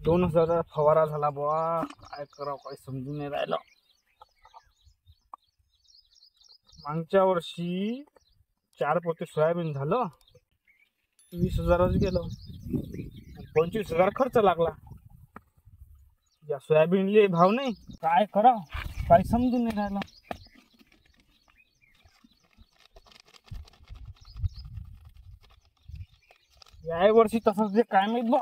2,000 फवारा झाला बुवा. काय करावं काही समजून नाही राहिलं. मागच्या वर्षी 4 पोते सोयाबीन झालं, 20,000च गेलं. 25,000 खर्च लागला. या सोयाबीनले भाव नाही, काय करावं काही समजून नाही राहिलं. या वर्षी तसंच जे काय माहित बा.